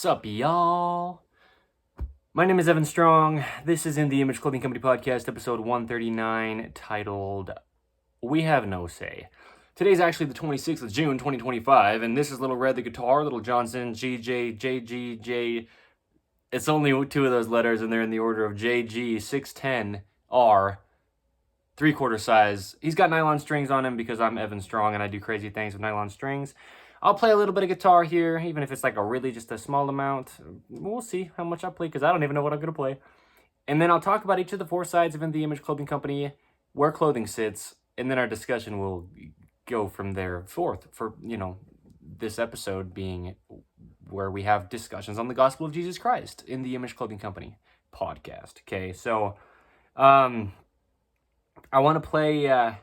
Sup, y'all? My name is Evan Strong. This is In the Image Clothing Company Podcast, episode 139, titled We Have No Say. Today's actually the 26th of June, 2025, and this is Little Red the guitar, Little Johnson, GJ. It's only two of those letters, and they're in the order of JG 610R, 3/4 size. He's got nylon strings on him because I'm Evan Strong and I do crazy things with nylon strings. I'll play a little bit of guitar here, even if it's like just a small amount. We'll see how much I play because I don't even know what I'm going to play. And then I'll talk about each of the four sides of In the Image Clothing Company, where clothing sits, and then our discussion will go from there forth for, this episode being where we have discussions on the gospel of Jesus Christ in the Image Clothing Company podcast. Okay, so I want to play...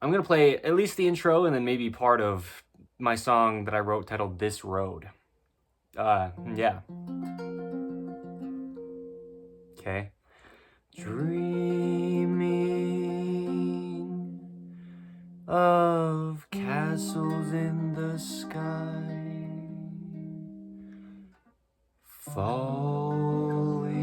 I'm going to play at least the intro and then maybe part of my song that I wrote titled This Road. Yeah. Okay. Dreaming of castles in the sky, falling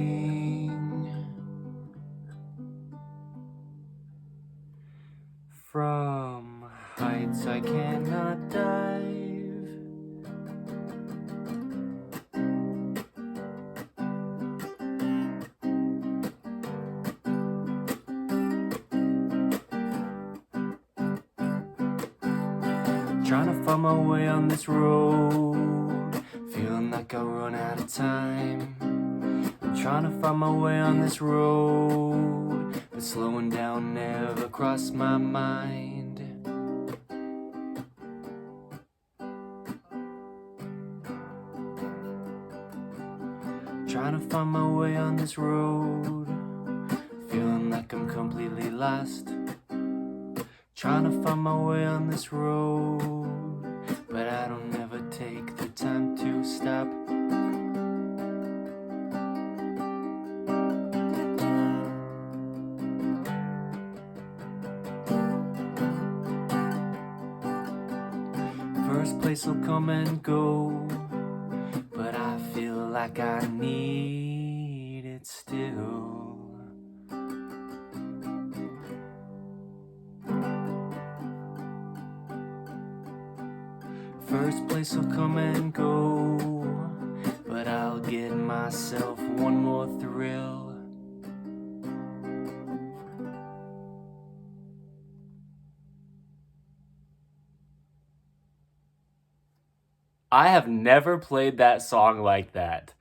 from heights I cannot dive. Trying to find my way on this road, feeling like I run out of time. I'm trying to find my way on this road, but slowing down never crossed my mind. Trying to find my way on this road, feeling like I'm completely lost. Trying to find my way on this road, but I don't ever take the time to stop. First place will come and go, but I feel like I need it still. First place will come and go, but I'll get myself one more thrill. I have never played that song like that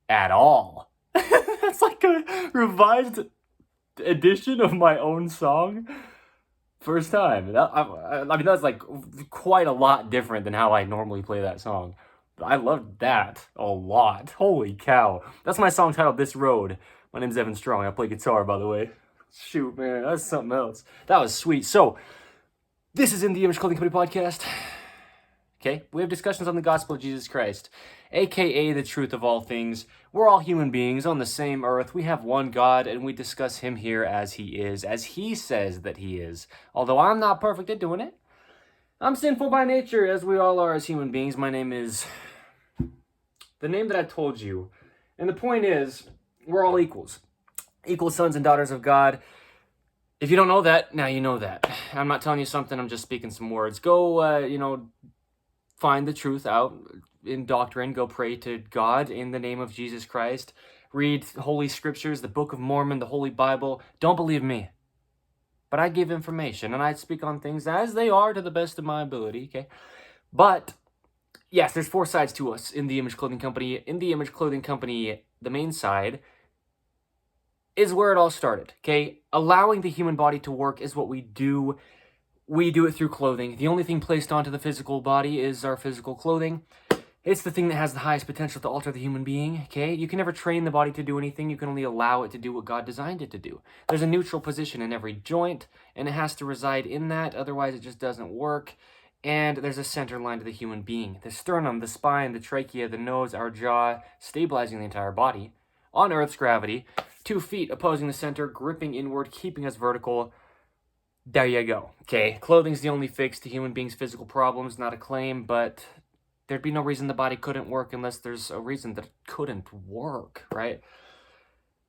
at all. That's like a revised edition of my own song. First time. I mean, that's like quite a lot different than how I normally play that song. But I loved that a lot. Holy cow. That's my song titled This Road. My name's Evan Strong. I play guitar, by the way. Shoot, man. That's something else. That was sweet. So, this is In the Image Clothing Company Podcast. Okay, we have discussions on the gospel of Jesus Christ, aka the truth of all things. We're all human beings on the same earth. We have one God, and we discuss him here as he is, as he says that he is. Although I'm not perfect at doing it. I'm sinful by nature, as we all are as human beings. My name is the name that I told you. And the point is, we're all equals. Equal sons and daughters of God. If you don't know that, now you know that. I'm not telling you something, I'm just speaking some words. Go, find the truth out in doctrine. Go pray to God in the name of Jesus Christ. Read Holy Scriptures, the Book of Mormon, the Holy Bible. Don't believe me. But I give information, and I speak on things as they are to the best of my ability, okay? But, yes, there's four sides to us in the Image Clothing Company. In the Image Clothing Company, the main side is where it all started, okay? Allowing the human body to work is what we do. We do it through clothing. The only thing placed onto the physical body is our physical clothing. It's the thing that has the highest potential to alter the human being, okay? You can never train the body to do anything. You can only allow it to do what God designed it to do. There's a neutral position in every joint, and it has to reside in that. Otherwise, it just doesn't work. And there's a center line to the human being. The sternum, the spine, the trachea, the nose, our jaw, stabilizing the entire body. On Earth's gravity. 2 feet opposing the center, gripping inward, keeping us vertical. There you go. Okay, clothing's the only fix to human beings' physical problems. Not a claim, but there'd be no reason the body couldn't work unless there's a reason that it couldn't work, right?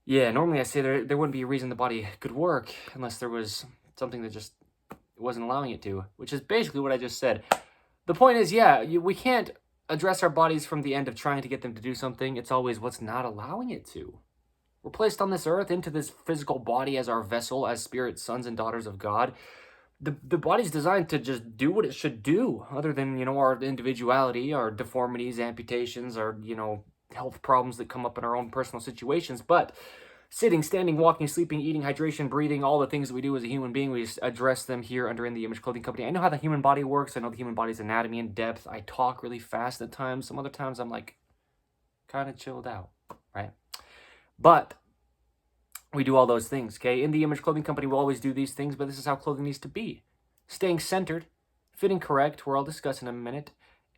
Yeah, normally I say there wouldn't be a reason the body could work unless there was something that just wasn't allowing it to, which is basically what I just said. The point is, yeah, we can't address our bodies from the end of trying to get them to do something. It's always what's not allowing it to. We're placed on this earth into this physical body as our vessel, as spirit sons and daughters of God. The body's designed to just do what it should do, other than, you know, our individuality, our deformities, amputations, our, you know, health problems that come up in our own personal situations. But sitting, standing, walking, sleeping, eating, hydration, breathing, all the things that we do as a human being, we address them here under In the Image Clothing Company. I know how the human body works. I know the human body's anatomy in depth. I talk really fast at times. Some other times I'm like kind of chilled out, right? But we do all those things, okay? In the Image Clothing Company, we'll always do these things, but this is how clothing needs to be. Staying centered, fitting correct, we're all discussing in a minute,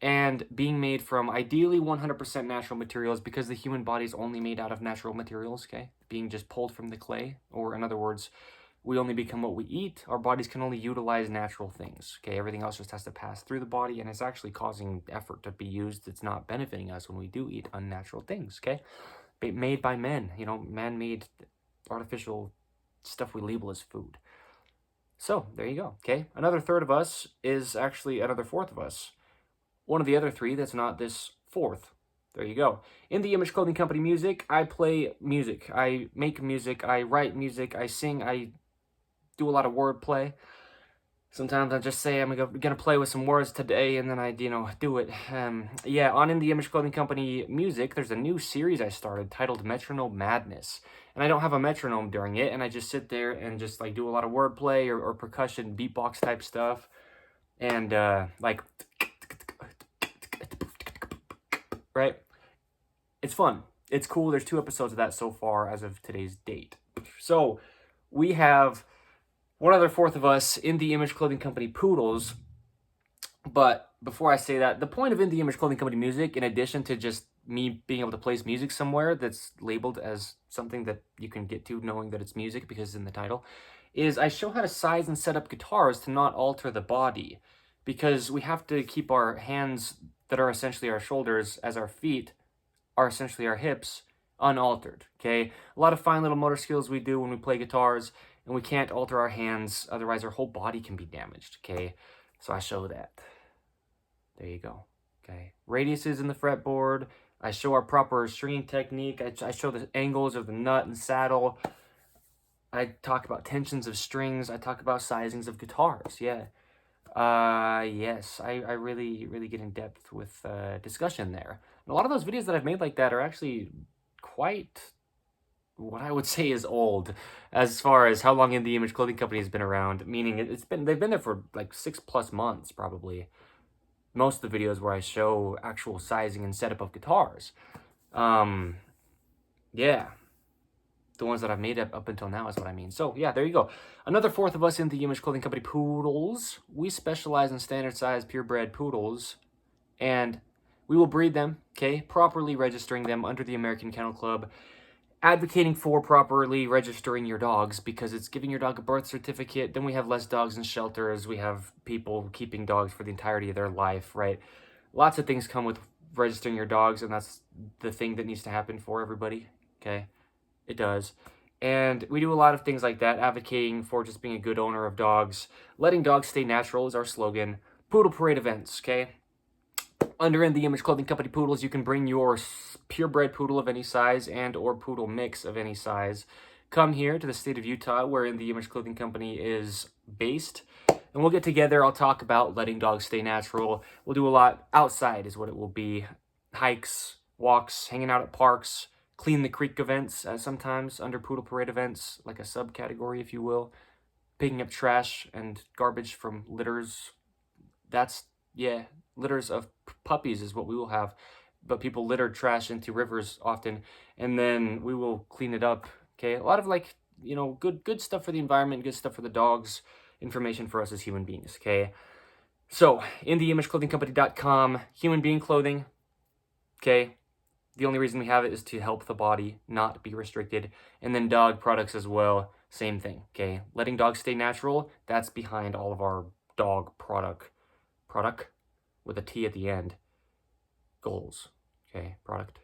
and being made from ideally 100% natural materials, because the human body is only made out of natural materials, okay? Being just pulled from the clay, or in other words, we only become what we eat. Our bodies can only utilize natural things, okay? Everything else just has to pass through the body, and it's actually causing effort to be used. It's not benefiting us when we do eat unnatural things, okay? Made by men, you know, man-made artificial stuff we label as food. So there you go, okay? Another third of us is actually another fourth of us. One of the other three that's not this fourth. There you go. In the Image Clothing Company music, I play music. I make music. I write music. I sing. I do a lot of wordplay. Sometimes I just say I'm gonna play with some words today, and then I, you know, do it. Yeah, on In the Image Clothing Company music, there's a new series I started titled Metronome Madness. And I don't have a metronome during it, and I just sit there and just like do a lot of wordplay or percussion, beatbox type stuff. And like, right? It's fun. It's cool. There's 2 episodes of that so far as of today's date. So we have one other fourth of us in the Image Clothing Company Poodles. But before I say that, the point of In the Image Clothing Company music, in addition to just me being able to place music somewhere that's labeled as something that you can get to knowing that it's music because it's in the title, is I show how to size and set up guitars to not alter the body. Because we have to keep our hands that are essentially our shoulders as our feet are essentially our hips unaltered, okay? A lot of fine little motor skills we do when we play guitars, and we can't alter our hands, otherwise our whole body can be damaged, okay? So I show that. There you go, okay? Radiuses in the fretboard. I show our proper stringing technique. I show the angles of the nut and saddle. I talk about tensions of strings. I talk about sizings of guitars, yeah. Yes, I really, really get in depth with discussion there. And a lot of those videos that I've made like that are actually quite what I would say is old as far as how long In the Image Clothing Company has been around, meaning they've been there for like 6+ months probably. Most of the videos where I show actual sizing and setup of guitars. Yeah. The ones that I've made up until now is what I mean. So, yeah, there you go. Another fourth of us in the Image Clothing Company Poodles. We specialize in standard-sized purebred poodles, and we will breed them, okay, properly registering them under the American Kennel Club, advocating for properly registering your dogs because it's giving your dog a birth certificate. Then we have less dogs in shelters. We have people keeping dogs for the entirety of their life, right? Lots of things come with registering your dogs, and that's the thing that needs to happen for everybody, okay? It does. And we do a lot of things like that, advocating for just being a good owner of dogs. Letting dogs stay natural is our slogan. Poodle parade events, okay? Under In the Image Clothing Company Poodles, you can bring your purebred poodle of any size and or poodle mix of any size. Come here to the state of Utah, where In the Image Clothing Company is based. And we'll get together. I'll talk about letting dogs stay natural. We'll do a lot outside is what it will be. Hikes, walks, hanging out at parks, Clean the Creek events, sometimes under Poodle Parade events, like a subcategory, if you will. Picking up trash and garbage from litters. That's, yeah, litters of puppies is what we will have. But people litter trash into rivers often, and then we will clean it up, okay? A lot of, like, you know, good stuff for the environment, good stuff for the dogs, information for us as human beings, okay? So, InTheImageClothingCompany.com, human being clothing, okay? The only reason we have it is to help the body not be restricted. And then dog products as well, same thing, okay? Letting dogs stay natural, that's behind all of our dog product with a T at the end. goals. Okay, product.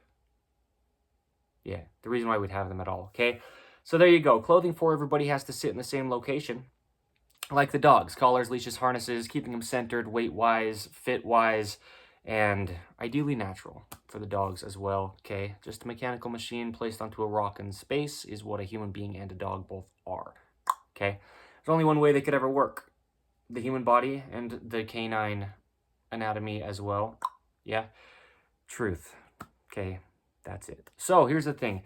Yeah, the reason why we'd have them at all. Okay, so there you go. Clothing for everybody has to sit in the same location. Like the dogs, collars, leashes, harnesses, keeping them centered, weight-wise, fit-wise, and ideally natural for the dogs as well, okay? Just a mechanical machine placed onto a rock in space is what a human being and a dog both are, okay? There's only one way they could ever work. The human body and the canine anatomy as well. Yeah, truth, okay? That's it. So here's the thing.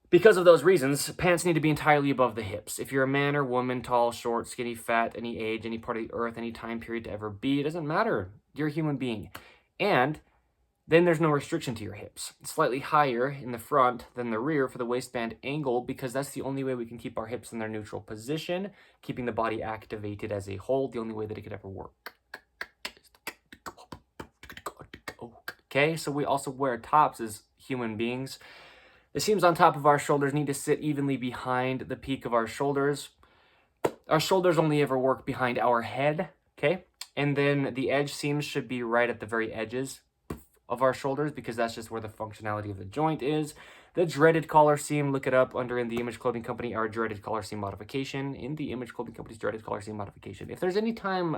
Because of those reasons, pants need to be entirely above the hips. If you're a man or woman, tall, short, skinny, fat, any age, any part of the earth, any time period to ever be, it doesn't matter. You're a human being. And then there's no restriction to your hips. It's slightly higher in the front than the rear for the waistband angle because that's the only way we can keep our hips in their neutral position, keeping the body activated as a whole, the only way that it could ever work. Okay, so we also wear tops as human beings. The seams on top of our shoulders need to sit evenly behind the peak of our shoulders. Our shoulders only ever work behind our head, okay? And then the edge seams should be right at the very edges of our shoulders because that's just where the functionality of the joint is. The dreaded collar seam, look it up under In The Image Clothing Company, our dreaded collar seam modification. In The Image Clothing Company's dreaded collar seam modification. If there's any time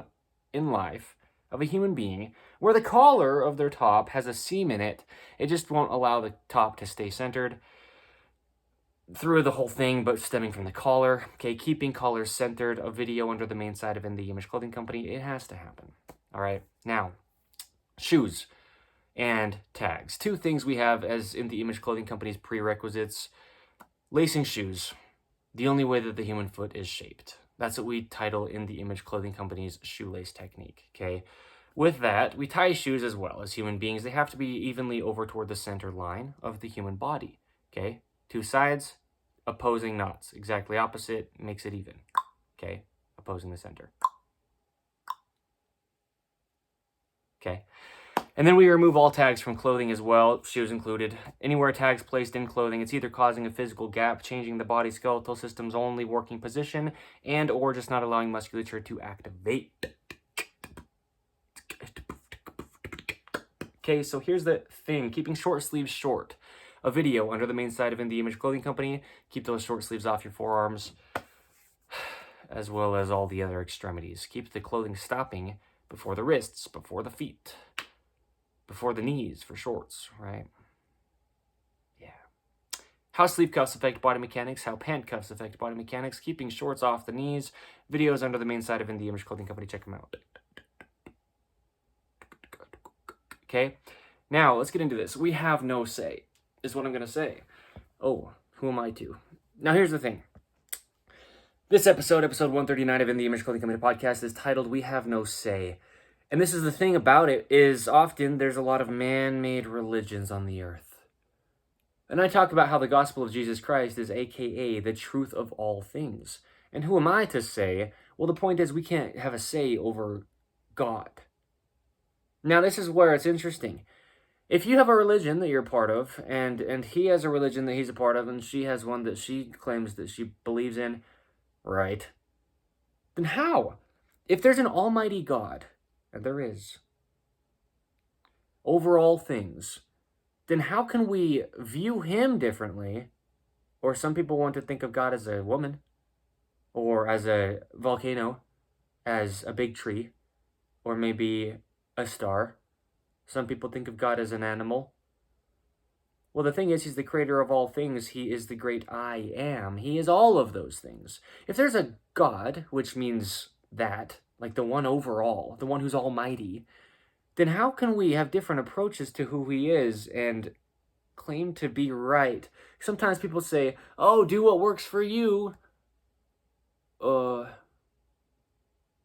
in life of a human being where the collar of their top has a seam in it, it just won't allow the top to stay centered through the whole thing, but stemming from the collar. Okay, keeping collars centered, a video under the main side of In The Image Clothing Company, it has to happen. All right, now, shoes and tags. Two things we have as In The Image Clothing Company's prerequisites. Lacing shoes, the only way that the human foot is shaped. That's what we title In The Image Clothing Company's shoelace technique, okay? With that, we tie shoes as well. As human beings, they have to be evenly over toward the center line of the human body, okay? Two sides, opposing knots. Exactly opposite, makes it even, okay? Opposing the center. Okay. And then we remove all tags from clothing as well, shoes included. Anywhere tags placed in clothing, it's either causing a physical gap, changing the body skeletal system's only working position, and or just not allowing musculature to activate. Okay, so here's the thing. Keeping short sleeves short. A video under the main side of In The Image Clothing Company. Keep those short sleeves off your forearms, as well as all the other extremities. Keep the clothing stopping before the wrists, before the feet, before the knees for shorts, right? Yeah. How sleeve cuffs affect body mechanics, how pant cuffs affect body mechanics, keeping shorts off the knees, videos under the main side of In The Image Clothing Company, check them out. Okay, now let's get into this. We have no say, is what I'm going to say. Oh, who am I to? Now here's the thing. This episode 139 of In The Image Clothing Company Podcast, is titled We Have No Say. And this is the thing about it, is often there's a lot of man-made religions on the earth. And I talk about how the gospel of Jesus Christ is AKA the truth of all things. And who am I to say? Well, the point is we can't have a say over God. Now, this is where it's interesting. If you have a religion that you're a part of, and he has a religion that he's a part of, and she has one that she claims that she believes in, right? Then how? If there's an almighty God, and there is, over all things, then how can we view him differently? Or some people want to think of God as a woman, or as a volcano, as a big tree, or maybe a star. Some people think of God as an animal. Well, the thing is, he's the creator of all things. He is the great I am. He is all of those things. If there's a God, which means that, like the one overall, the one who's almighty, then how can we have different approaches to who he is and claim to be right? Sometimes people say, oh, do what works for you.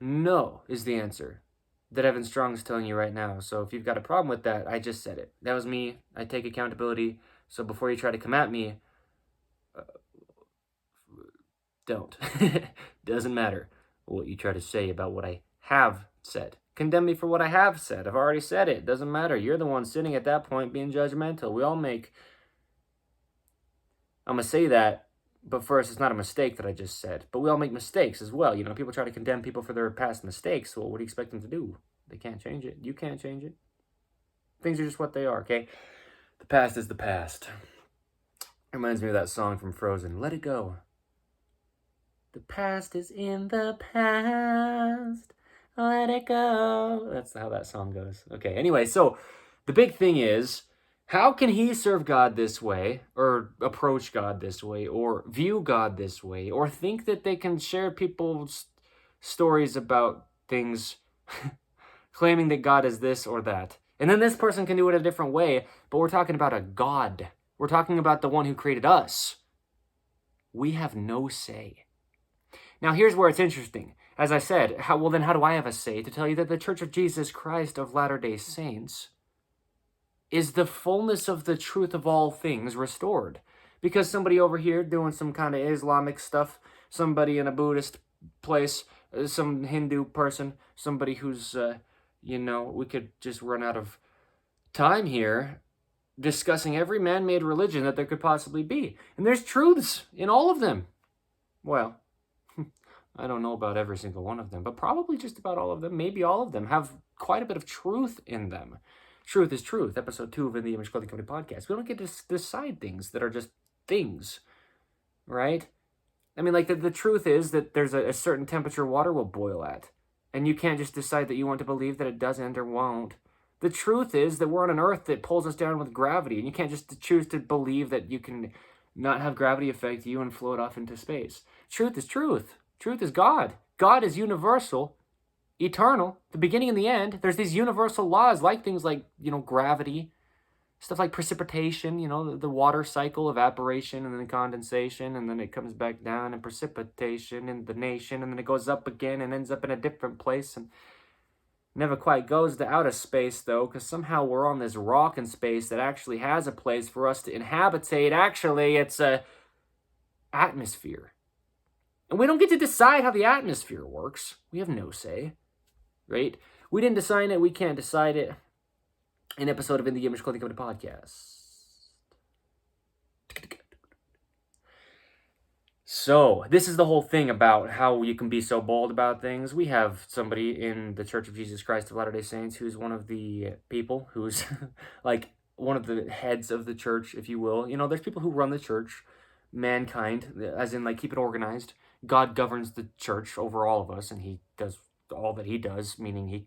No, is the answer that Evan Strong is telling you right now. So if you've got a problem with that, I just said it. That was me. I take accountability. So before you try to come at me, don't. Doesn't matter what you try to say about what I have said. Condemn me for what I have said. I've already said it. Doesn't matter. You're the one sitting at that point being judgmental. We all make... I'm going to say that, but first, it's not a mistake that I just said. But we all make mistakes as well. You know, people try to condemn people for their past mistakes. Well, what do you expect them to do? They can't change it. You can't change it. Things are just what they are, okay? The past is the past. Reminds me of that song from Frozen, Let It Go. The past is in the past. Let it go. That's how that song goes. Okay, anyway, so the big thing is, how can he serve God this way, or approach God this way, or view God this way, or think that they can share people's stories about things claiming that God is this or that? And then this person can do it a different way, but we're talking about a God. We're talking about the one who created us. We have no say. Now, here's where it's interesting. As I said, how do I have a say to tell you that the Church of Jesus Christ of Latter-day Saints is the fullness of the truth of all things restored? Because somebody over here doing some kind of Islamic stuff, somebody in a Buddhist place, some Hindu person, somebody who's, we could just run out of time here discussing every man-made religion that there could possibly be. And there's truths in all of them. Well, I don't know about every single one of them, but probably just about all of them, maybe all of them, have quite a bit of truth in them. Truth is truth, episode 2 of the Image Clothing Company podcast. We don't get to decide things that are just things, right? I mean, like, the truth is that there's a certain temperature water will boil at, and you can't just decide that you want to believe that it doesn't or won't. The truth is that we're on an earth that pulls us down with gravity, and you can't just choose to believe that you can not have gravity affect you and float off into space. Truth is truth. Truth is God. God is universal, eternal, the beginning and the end. There's these universal laws, like things like, gravity, stuff like precipitation, the water cycle, evaporation, and then condensation, and then it comes back down, and precipitation, and the nation, and then it goes up again and ends up in a different place, and never quite goes to outer space, though, because somehow we're on this rock in space that actually has a place for us to inhabitate. Actually, it's a atmosphere. And we don't get to decide how the atmosphere works. We have no say, right? We didn't design it. We can't decide it. An episode of In the Image Clothing Company podcast. So, this is the whole thing about how you can be so bold about things. We have somebody in the Church of Jesus Christ of Latter-day Saints who's one of the people who's like one of the heads of the church, if you will. There's people who run the church, mankind, as in, like, keep it organized. God governs the church over all of us, and he does all that he does, meaning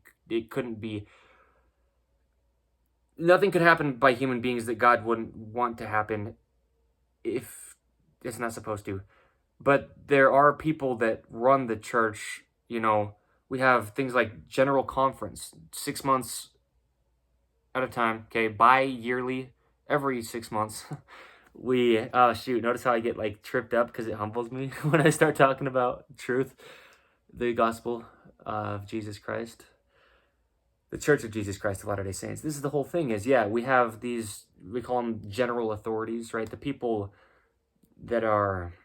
nothing could happen by human beings that God wouldn't want to happen if it's not supposed to. But there are people that run the church, we have things like General Conference, 6 months at a time, okay, bi-yearly, every 6 months. Notice how I get, like, tripped up because it humbles me when I start talking about truth, the gospel of Jesus Christ. The Church of Jesus Christ of Latter-day Saints. This is the whole thing is, we have these, we call them general authorities, right? The people that are,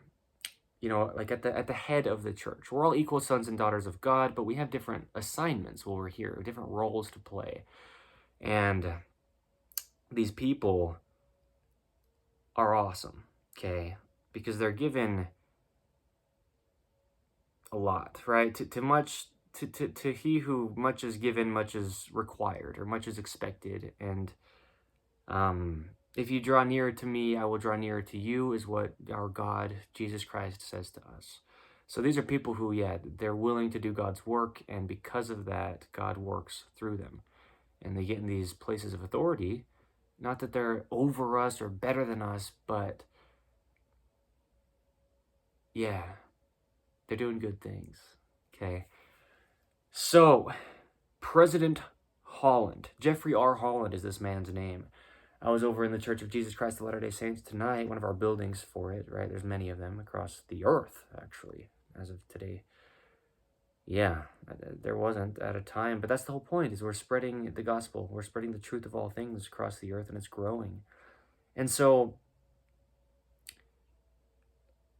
like at the head of the church. We're all equal sons and daughters of God, but we have different assignments while we're here, different roles to play. And these people are awesome, okay? Because they're given a lot, right? To he who much is given, much is required, or much is expected. And if you draw nearer to me, I will draw nearer to you, is what our God, Jesus Christ, says to us. So these are people who, they're willing to do God's work, and because of that, God works through them. And they get in these places of authority. Not that they're over us or better than us, but they're doing good things, okay? So, President Holland, Jeffrey R. Holland is this man's name. I was over in the Church of Jesus Christ of Latter-day Saints tonight, one of our buildings for it, right? There's many of them across the earth, actually, as of today. There wasn't at a time, but that's the whole point, is we're spreading the gospel. We're spreading the truth of all things across the earth, and it's growing. And so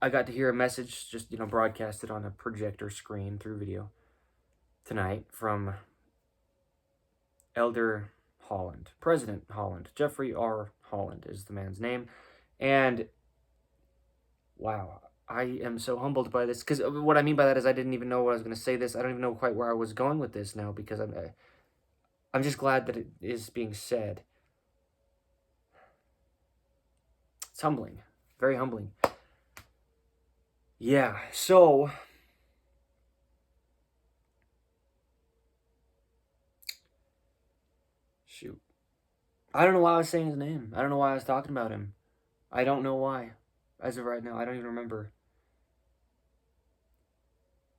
I got to hear a message just, broadcasted on a projector screen through video tonight from Elder Holland, President Holland. Jeffrey R. Holland is the man's name. And wow, I am so humbled by this, because what I mean by that is I didn't even know what I was going to say this. I don't even know quite where I was going with this now, because I'm just glad that it is being said. It's humbling. Very humbling. Yeah, so... Shoot. I don't know why I was saying his name. I don't know why I was talking about him. I don't know why. As of right now, I don't even remember.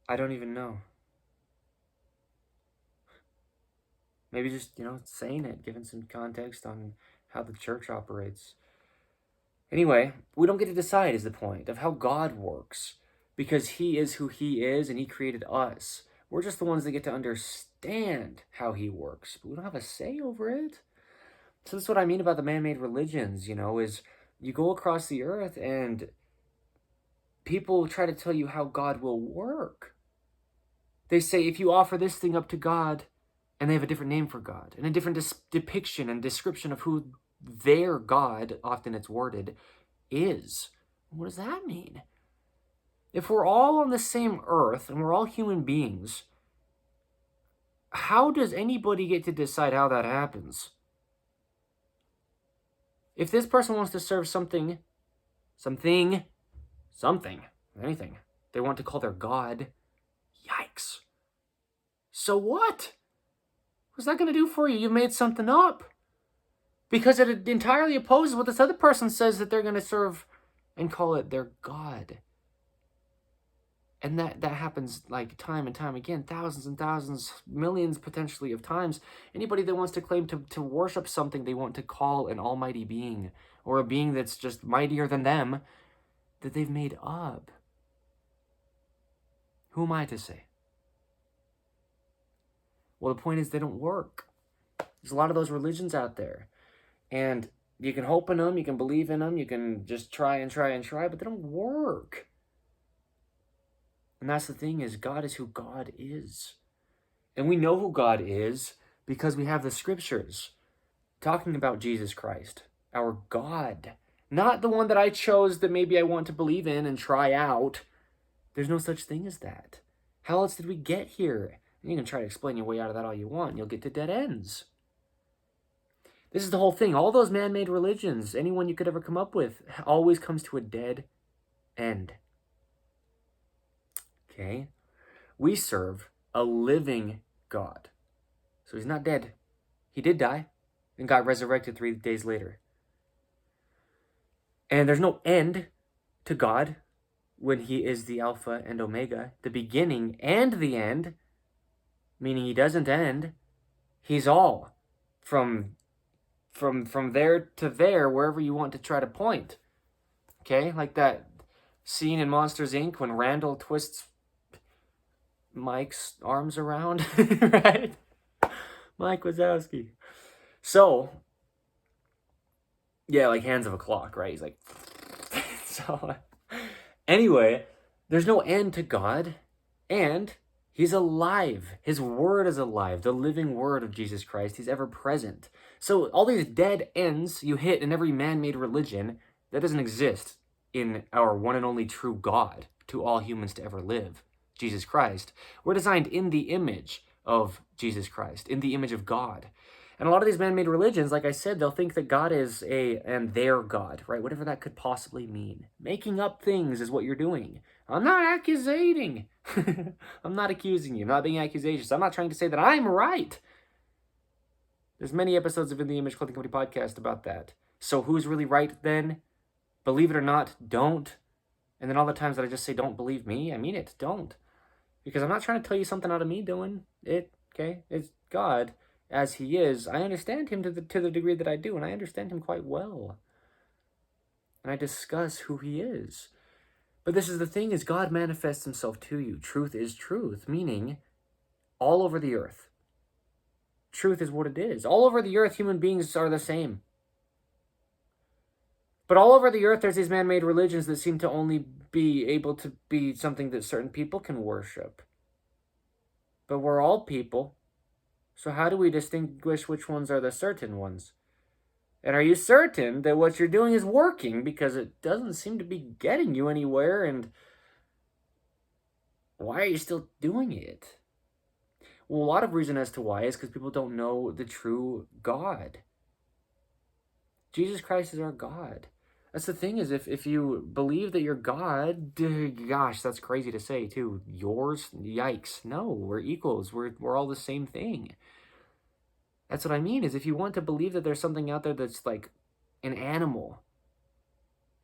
I don't even know. Maybe just, saying it, giving some context on how the church operates. Anyway, we don't get to decide is the point of how God works, because he is who he is and he created us. We're just the ones that get to understand how he works, but we don't have a say over it. So that's what I mean about the man-made religions, is you go across the earth and people try to tell you how God will work. They say if you offer this thing up to God, and they have a different name for God, and a different depiction and description of who their God, often it's worded, is. What does that mean? If we're all on the same earth and we're all human beings, how does anybody get to decide how that happens? If this person wants to serve something, anything, they want to call their God, yikes. So what? What's that going to do for you? You've made something up. Because it entirely opposes what this other person says that they're going to serve and call it their God. And that happens like time and time again, thousands and thousands, millions potentially of times. Anybody that wants to claim to worship something they want to call an almighty being, or a being that's just mightier than them, that they've made up. Who am I to say? Well, the point is they don't work. There's a lot of those religions out there. And you can hope in them, you can believe in them, you can just try and try and try, but they don't work. And that's the thing is, God is who God is. And we know who God is because we have the scriptures talking about Jesus Christ, our God. Not the one that I chose that maybe I want to believe in and try out. There's no such thing as that. How else did we get here? And you can try to explain your way out of that all you want, and you'll get to dead ends. This is the whole thing. All those man-made religions, anyone you could ever come up with, always comes to a dead end. Okay? We serve a living God. So he's not dead. He did die and got resurrected 3 days later. And there's no end to God when he is the Alpha and Omega, the beginning and the end, meaning he doesn't end. He's all from there to there, wherever you want to try to point. Okay? Like that scene in Monsters, Inc. when Randall twists Mike's arms around, right? Mike Wazowski. So, yeah, like hands of a clock, right? He's like, so, anyway, there's no end to God, and he's alive. His word is alive, the living word of Jesus Christ. He's ever present. So all these dead ends you hit in every man-made religion, that doesn't exist in our one and only true God to all humans to ever live, Jesus Christ. We're designed in the image of Jesus Christ, in the image of God. And a lot of these man-made religions, like I said, they'll think that God is and their God, right? Whatever that could possibly mean. Making up things is what you're doing. I'm not accusating. I'm not accusing you. I'm not being accusations. I'm not trying to say that I'm right. There's many episodes of In the Image Clothing Company podcast about that. So who's really right then? Believe it or not, don't. And then all the times that I just say don't believe me, I mean it. Don't. Because I'm not trying to tell you something out of me doing it, okay? It's God as he is. I understand him to the degree that I do, and I understand him quite well. And I discuss who he is. But this is the thing, is God manifests himself to you. Truth is truth, meaning all over the earth. Truth is what it is. All over the earth, human beings are the same. But all over the earth, there's these man-made religions that seem to only be able to be something that certain people can worship. But we're all people. So how do we distinguish which ones are the certain ones? And are you certain that what you're doing is working? Because it doesn't seem to be getting you anywhere, and why are you still doing it? Well, a lot of reason as to why is because people don't know the true God. Jesus Christ is our God. That's the thing, is if you believe that you're God, gosh, that's crazy to say too. Yours? Yikes. No, we're equals. We're all the same thing. That's what I mean, is if you want to believe that there's something out there that's like an animal,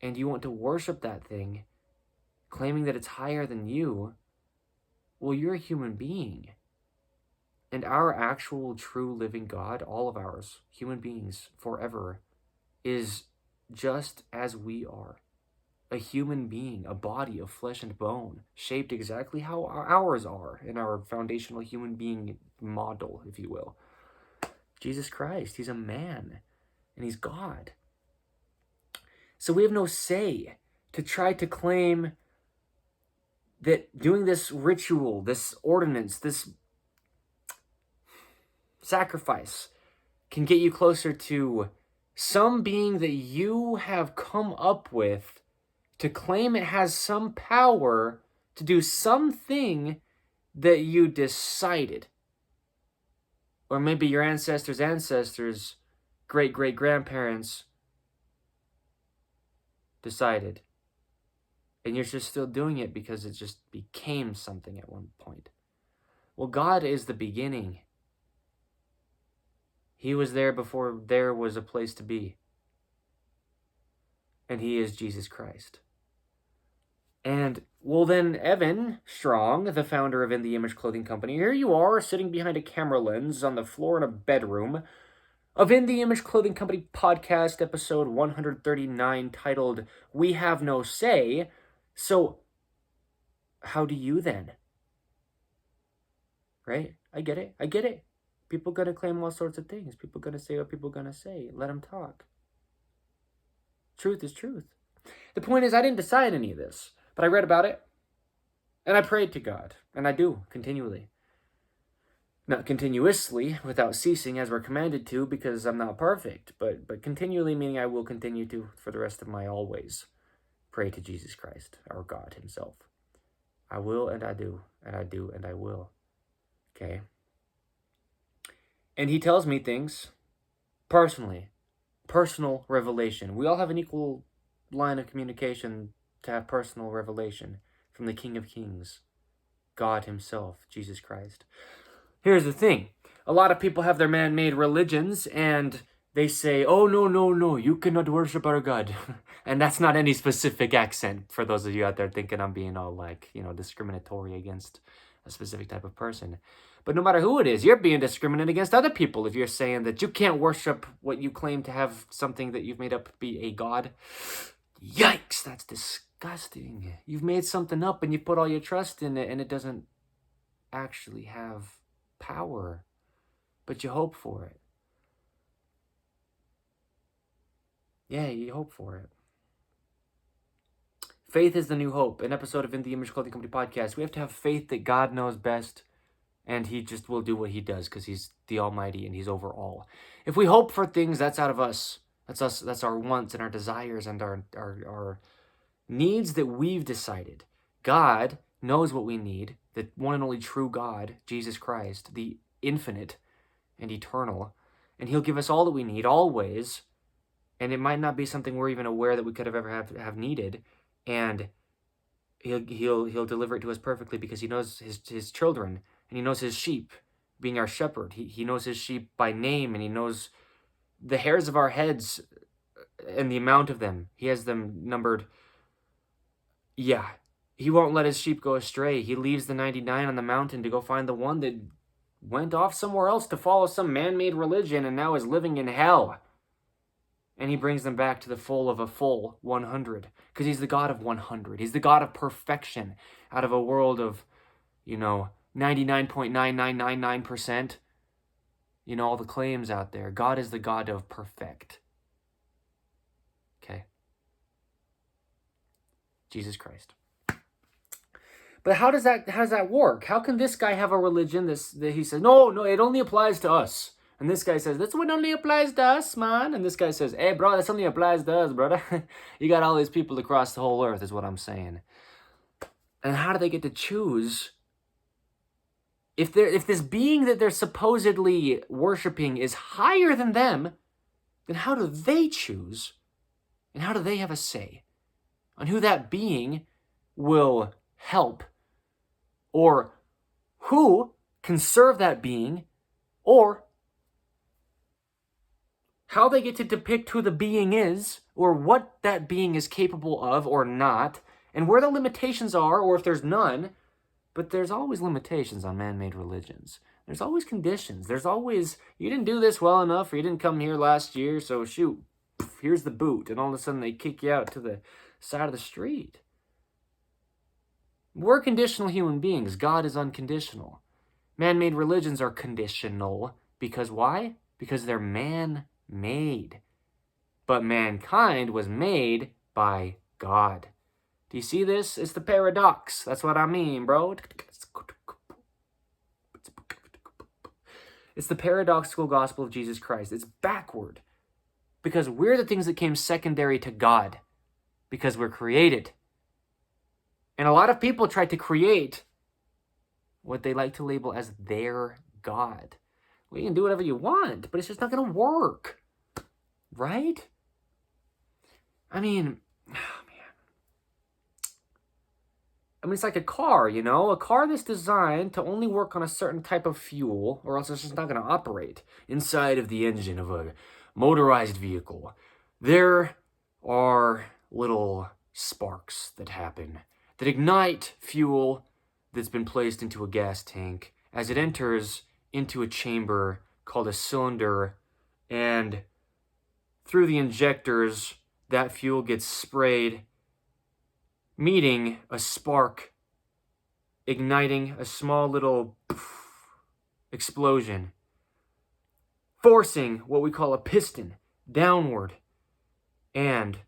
and you want to worship that thing, claiming that it's higher than you, well, you're a human being. And our actual, true, living God, all of ours, human beings, forever, is just as we are. A human being, a body of flesh and bone, shaped exactly how ours are in our foundational human being model, if you will. Jesus Christ, he's a man, and he's God. So we have no say to try to claim that doing this ritual, this ordinance, this sacrifice can get you closer to some being that you have come up with to claim it has some power to do something that you decided. Or maybe your ancestors, great-great-grandparents decided. And you're just still doing it because it just became something at one point. Well, God is the beginning. He was there before there was a place to be. And he is Jesus Christ. And, well then, Evan Strong, the founder of In the Image Clothing Company, here you are sitting behind a camera lens on the floor in a bedroom of In the Image Clothing Company podcast, episode 139, titled, We Have No Say. So, how do you then? Right? I get it. People gonna claim all sorts of things. People gonna say what people gonna say. Let them talk. Truth is truth. The point is, I didn't decide any of this, but I read about it, and I prayed to God, and I do, continually. Not continuously, without ceasing, as we're commanded to, because I'm not perfect, but continually, meaning I will continue to, for the rest of my always, pray to Jesus Christ, our God himself. I will, and I do, and I do, and I will. Okay? And he tells me things personally. Personal revelation. We all have an equal line of communication to have personal revelation from the King of Kings, God himself, Jesus Christ. Here's the thing. A lot of people have their man-made religions, and they say, oh, no, you cannot worship our God. And that's not any specific accent, for those of you out there thinking I'm being all discriminatory against a specific type of person. But no matter who it is, you're being discriminated against other people if you're saying that you can't worship what you claim to have something that you've made up be a god. Yikes, that's disgusting. You've made something up and you put all your trust in it, and it doesn't actually have power, but you hope for it. Yeah, you hope for it. Faith is the new hope. An episode of In the Image Clothing Company podcast. We have to have faith that God knows best, and he just will do what he does because he's the Almighty and he's over all. If we hope for things, that's out of us. That's us. That's our wants and our desires and our needs that we've decided. God knows what we need. The one and only true God, Jesus Christ, the infinite and eternal, and he'll give us all that we need always. And it might not be something we're even aware that we could have ever have needed, and he'll deliver it to us perfectly because he knows his children, and he knows his sheep, being our shepherd. He knows his sheep by name, and he knows the hairs of our heads and the amount of them. He has them numbered. Yeah, he won't let his sheep go astray. He leaves the 99 on the mountain to go find the one that went off somewhere else to follow some man-made religion and now is living in hell. And he brings them back to the full of a full 100. Because he's the God of 100. He's the God of perfection. Out of a world of, 99.9999%. All the claims out there. God is the God of perfect. Okay. Jesus Christ. But how does that work? How can this guy have a religion that he says, no, it only applies to us? And this guy says, this one only applies to us, man. And this guy says, hey, bro, this only applies to us, brother. You got all these people across the whole earth, is what I'm saying. And how do they get to choose? If this being that they're supposedly worshiping is higher than them, then how do they choose And how do they have a say on who that being will help, or who can serve that being, or how they get to depict who the being is, or what that being is capable of or not, and where the limitations are, or if there's none. But there's always limitations on man-made religions. There's always conditions. There's always, you didn't do this well enough, or you didn't come here last year, so shoot, here's the boot. And all of a sudden they kick you out to the side of the street. We're conditional human beings. God is unconditional. Man-made religions are conditional. Because why? Because they're man-made. But mankind was made by God. Do you see this? It's the paradox. That's what I mean, bro. It's the paradoxical gospel of Jesus Christ. It's backward. Because we're the things that came secondary to God. Because we're created. And a lot of people try to create what they like to label as their God. Well, you can do whatever you want, but it's just not going to work. Right? I mean, it's like a car, you know? A car that's designed to only work on a certain type of fuel, or else it's just not going to operate inside of the engine of a motorized vehicle. There are little sparks that happen that ignite fuel that's been placed into a gas tank as it enters into a chamber called a cylinder, and through the injectors, that fuel gets sprayed, meeting a spark, igniting a small little explosion, forcing what we call a piston downward, and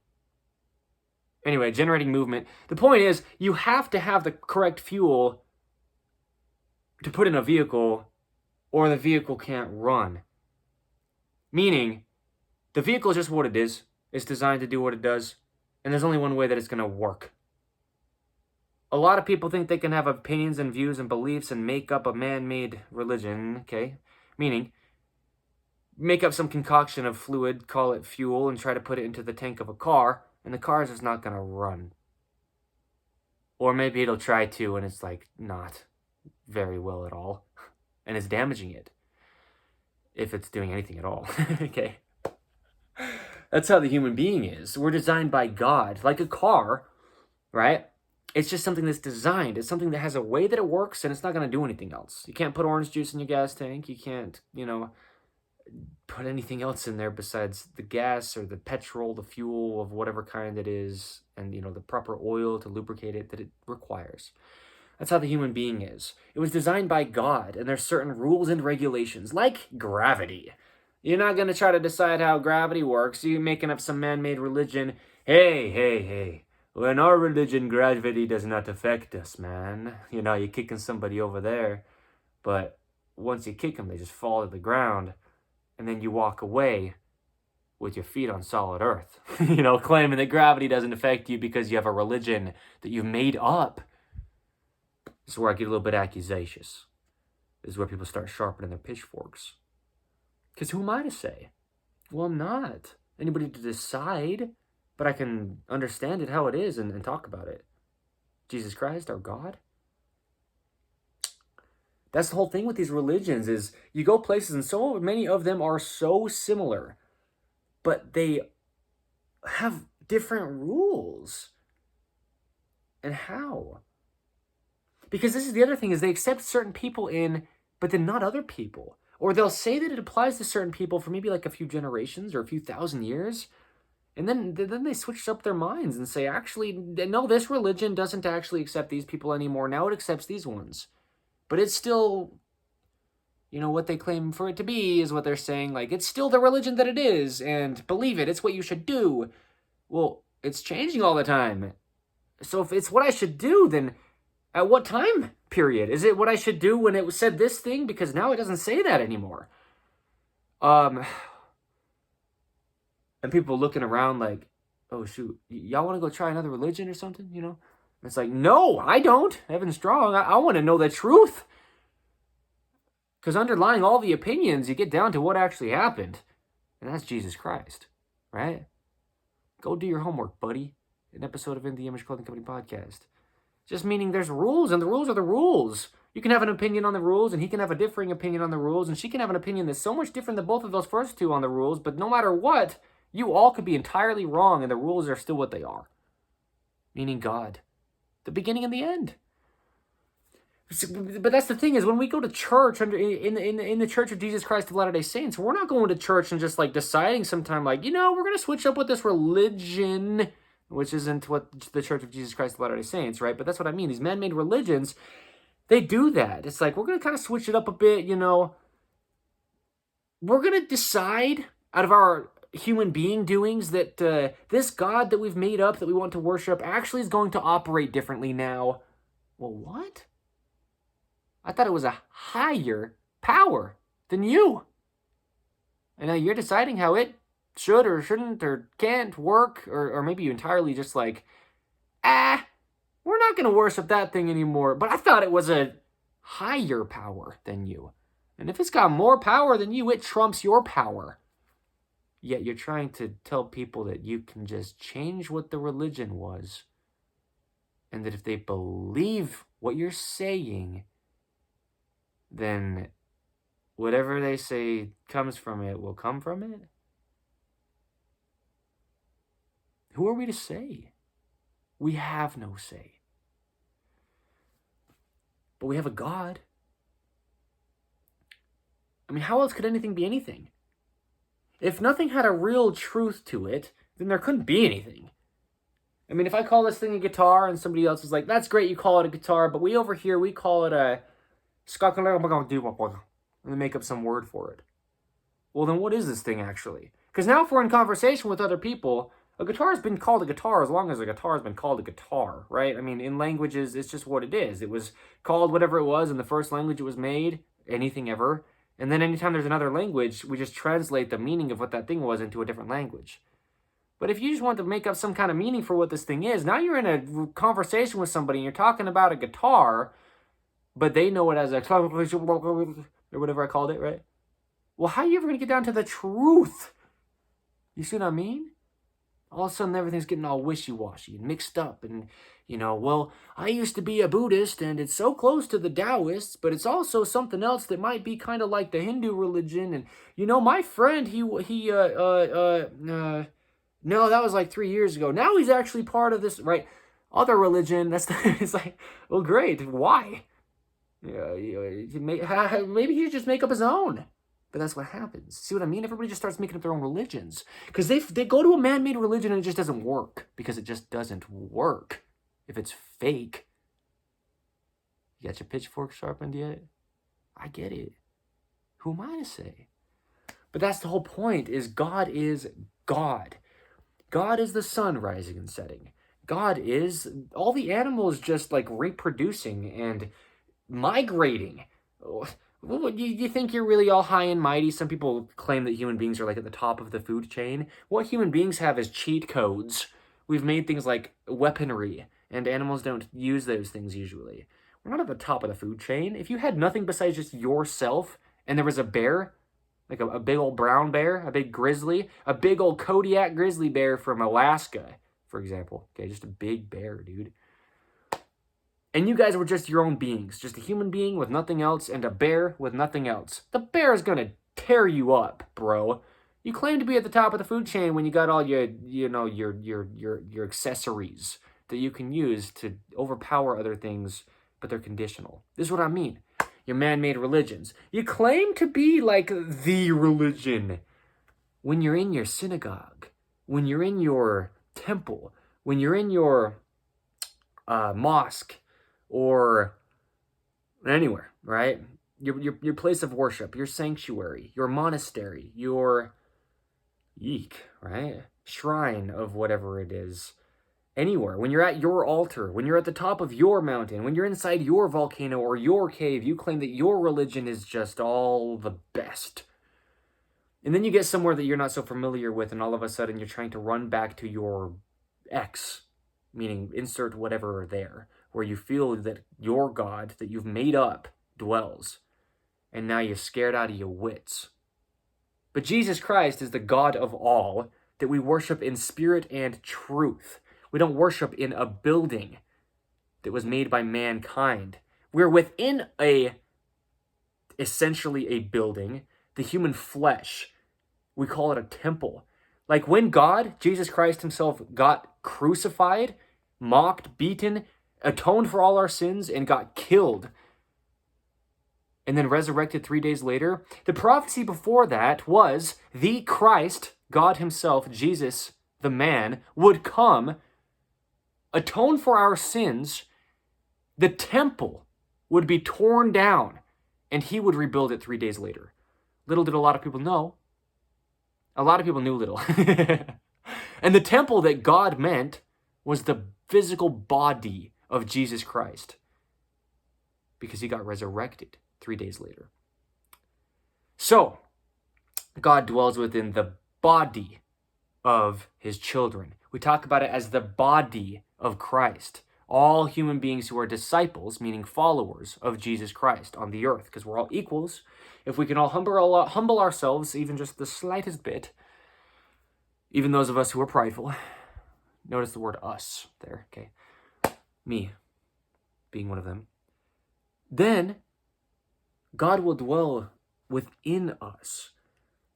anyway, generating movement. The point is, you have to have the correct fuel to put in a vehicle, or the vehicle can't run. Meaning, the vehicle is just what it is. It's designed to do what it does, and there's only one way that it's going to work. A lot of people think they can have opinions and views and beliefs and make up a man-made religion, okay? Meaning, make up some concoction of fluid, call it fuel, and try to put it into the tank of a car, and the car is just not going to run. Or maybe it'll try to, and it's like not very well at all, and it's damaging it, if it's doing anything at all, okay? That's how the human being is. We're designed by God, like a car, right? It's just something that's designed. It's something that has a way that it works, and it's not going to do anything else. You can't put orange juice in your gas tank. You can't, put anything else in there besides the gas or the petrol, the fuel of whatever kind it is, and, the proper oil to lubricate it that it requires. That's how the human being is. It was designed by God, and there's certain rules and regulations, like gravity. You're not going to try to decide how gravity works. You're making up some man-made religion. Hey. Well, in our religion, gravity does not affect us, man. You're kicking somebody over there, but once you kick them, they just fall to the ground, and then you walk away with your feet on solid earth, claiming that gravity doesn't affect you because you have a religion that you've made up. This is where I get a little bit accusacious. This is where people start sharpening their pitchforks. Because who am I to say? Well, I'm not anybody to decide, but I can understand it how it is and talk about it. Jesus Christ, our God. That's the whole thing with these religions is you go places and so many of them are so similar, but they have different rules. And how? Because this is the other thing is they accept certain people in, but then not other people. Or they'll say that it applies to certain people for maybe like a few generations or a few thousand years. And then they switch up their minds and say, actually, no, this religion doesn't actually accept these people anymore. Now it accepts these ones. But it's still, what they claim for it to be is what they're saying. Like, it's still the religion that it is, and believe it, it's what you should do. Well, it's changing all the time. So if it's what I should do, then at what time period? Is it what I should do when it said this thing? Because now it doesn't say that anymore. And people looking around like, oh, shoot, y'all want to go try another religion or something, It's like, no, I don't. Evan Strong, I want to know the truth. Because underlying all the opinions, you get down to what actually happened. And that's Jesus Christ, right? Go do your homework, buddy. An episode of In the Image Clothing Company podcast. Just meaning there's rules, and the rules are the rules. You can have an opinion on the rules, and he can have a differing opinion on the rules, and she can have an opinion that's so much different than both of those first two on the rules, but no matter what, you all could be entirely wrong, and the rules are still what they are. Meaning God. The beginning and the end. But that's the thing, is when we go to church in the Church of Jesus Christ of Latter-day Saints, we're not going to church and just like deciding sometime like, we're going to switch up with this religion, which isn't what the Church of Jesus Christ of Latter-day Saints, right? But that's what I mean. These man-made religions, they do that. It's like, we're going to kind of switch it up a bit, We're going to decide out of our human being doings that this God that we've made up that we want to worship actually is going to operate differently now. Well, what? I thought it was a higher power than you. And now you're deciding how it should or shouldn't or can't work, or maybe you entirely just like, we're not going to worship that thing anymore. But I thought it was a higher power than you. And if it's got more power than you, it trumps your power. Yet you're trying to tell people that you can just change what the religion was. And that if they believe what you're saying, then whatever they say comes from it will come from it? Who are we to say? We have no say. But we have a God. I mean, how else could anything be anything? If nothing had a real truth to it, then there couldn't be anything. I mean, if I call this thing a guitar and somebody else is like, that's great, you call it a guitar, but we over here, we call it a... and they make up some word for it. Well, then what is this thing actually? Because now if we're in conversation with other people, a guitar has been called a guitar as long as a guitar has been called a guitar, right? I mean, in languages, it's just what it is. It was called whatever it was in the first language it was made, anything ever. And then anytime there's another language, we just translate the meaning of what that thing was into a different language. But if you just want to make up some kind of meaning for what this thing is, now you're in a conversation with somebody and you're talking about a guitar, but they know it as a... or whatever I called it, right? Well, how are you ever going to get down to the truth? You see what I mean? All of a sudden, everything's getting all wishy-washy and mixed up. And, well, I used to be a Buddhist, and it's so close to the Taoists, but it's also something else that might be kind of like the Hindu religion. And, my friend, no, that was like 3 years ago. Now he's actually part of this, right, other religion. It's like, well, great. Why? Maybe he just make up his own. But that's what happens. See what I mean? Everybody just starts making up their own religions. Because they go to a man-made religion and it just doesn't work. Because it just doesn't work. If it's fake. You got your pitchfork sharpened yet? I get it. Who am I to say? But that's the whole point, is God is God. God is the sun rising and setting. God is all the animals just like reproducing and migrating. You think you're really all high and mighty? Some people claim that human beings are like at the top of the food chain. What human beings have is cheat codes. We've made things like weaponry, and animals don't use those things usually. We're not at the top of the food chain. If you had nothing besides just yourself, and there was a bear, like a big old brown bear, a big grizzly, a big old Kodiak grizzly bear from Alaska, for example. Okay, just a big bear, dude. And you guys were just your own beings. Just a human being with nothing else and a bear with nothing else. The bear is gonna tear you up, bro. You claim to be at the top of the food chain when you got all your accessories that you can use to overpower other things, but they're conditional. This is what I mean. Your man-made religions. You claim to be like the religion when you're in your synagogue, when you're in your temple, when you're in your mosque, or anywhere, right? Your place of worship, your sanctuary, your monastery, your right? Shrine of whatever it is. Anywhere. When you're at your altar, when you're at the top of your mountain, when you're inside your volcano or your cave, you claim that your religion is just all the best. And then you get somewhere that you're not so familiar with, and all of a sudden you're trying to run back to your ex, meaning insert whatever there, where you feel that your God that you've made up dwells, and now you're scared out of your wits. But Jesus Christ is the God of all that we worship in spirit and truth. We don't worship in a building that was made by mankind. We're within essentially a building, the human flesh. We call it a temple. Like when God, Jesus Christ himself, got crucified, mocked, beaten, atoned for all our sins, and got killed, and then resurrected 3 days later, the prophecy before that was the Christ, God himself, Jesus, the man, would come, atone for our sins, the temple would be torn down, and he would rebuild it 3 days later. Little did a lot of people know. A lot of people knew little. And the temple that God meant was the physical body of Jesus Christ, because he got resurrected 3 days later. So, God dwells within the body of his children. We talk about it as the body of Christ. All human beings who are disciples, meaning followers of Jesus Christ on the earth, because we're all equals. If we can all humble ourselves, even just the slightest bit, even those of us who are prideful, notice the word us there, okay? Me being one of them. Then God will dwell within us.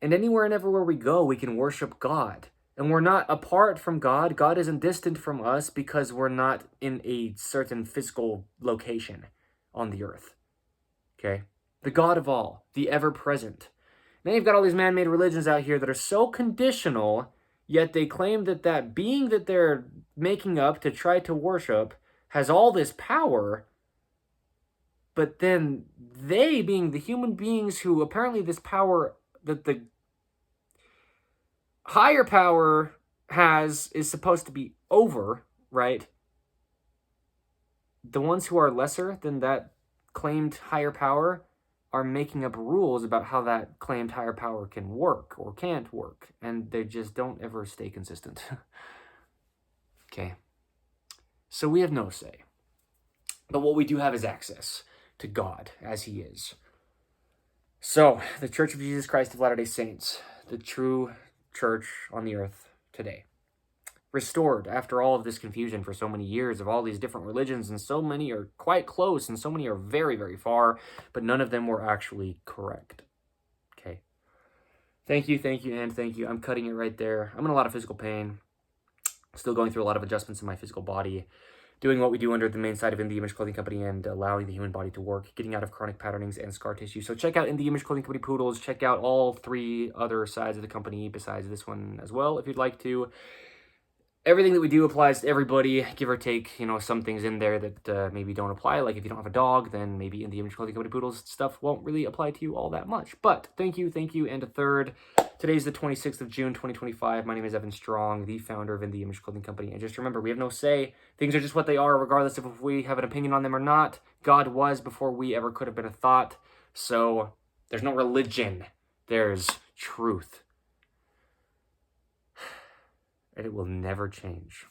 And anywhere and everywhere we go, we can worship God. And we're not apart from God. God isn't distant from us because we're not in a certain physical location on the earth. Okay? The God of all, the ever-present. Now you've got all these man-made religions out here that are so conditional, yet they claim that that being that they're making up to try to worship has all this power. But then they, being the human beings who apparently this power that the higher power has is supposed to be over, right? The ones who are lesser than that claimed higher power are making up rules about how that claimed higher power can work or can't work, and they just don't ever stay consistent. Okay. So we have no say. But what we do have is access to God as he is. So, the Church of Jesus Christ of Latter-day Saints, the true church on the earth today, restored after all of this confusion for so many years of all these different religions, and so many are quite close and so many are very, very far, but none of them were actually correct. Okay. Thank you, and thank you. I'm cutting it right there. I'm in a lot of physical pain. Still going through a lot of adjustments in my physical body, doing what we do under the main side of In The Image Clothing Company and allowing the human body to work, getting out of chronic patternings and scar tissue. So check out In The Image Clothing Company Poodles. Check out all 3 other sides of the company besides this one as well, if you'd like to. Everything that we do applies to everybody, give or take, some things in there that maybe don't apply. Like if you don't have a dog, then maybe In The Image Clothing Company Poodles stuff won't really apply to you all that much. But thank you, and a third. Today's the 26th of June, 2025. My name is Evan Strong, the founder of In The Image Clothing Company. And just remember, we have no say. Things are just what they are, regardless of if we have an opinion on them or not. God was before we ever could have been a thought. So there's no religion. There's truth. And it will never change.